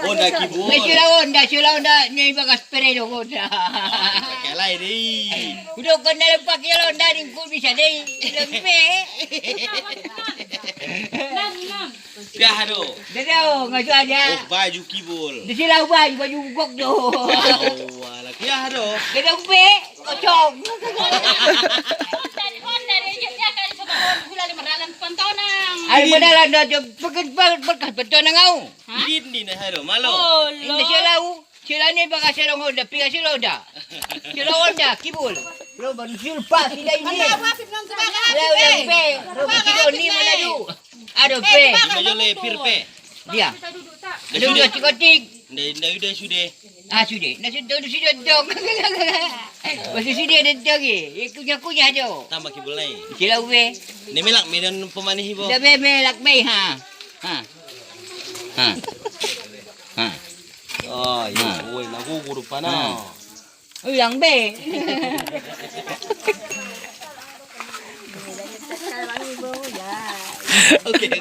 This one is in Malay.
Honda kibul. Sila Honda ni bagas perelo Honda. Kelai di. Udah kan dalam pakai Honda ni kau bisa deh. Lebih. Dah do. Dah ngaju aja. Oh baju kibul. Di sila baju gok tu. Oh ala kia do. Kita upe kocok. Ay madalan dah berkas betul ngau. Ini nih hado malo. Ini sila ni bagas sila Honda, piga sila Honda. Sila Honda kibul. Lo baru silpa tidak ini. Yang pe, robot kilo ni mana tu? Ada pe. Ini le pirpe. Dia. Ada udah cikotik. Nda udah sudah. Sudah. Nasi sudah dong. Masih sudah ada dong ye. Kunyah aja. Tambah kibul lain. Sila uwe. Ni melak medan pemanih ibu. Dah melak mei ha. Oh ya, woi lagu guru pana. Yang be. Okey.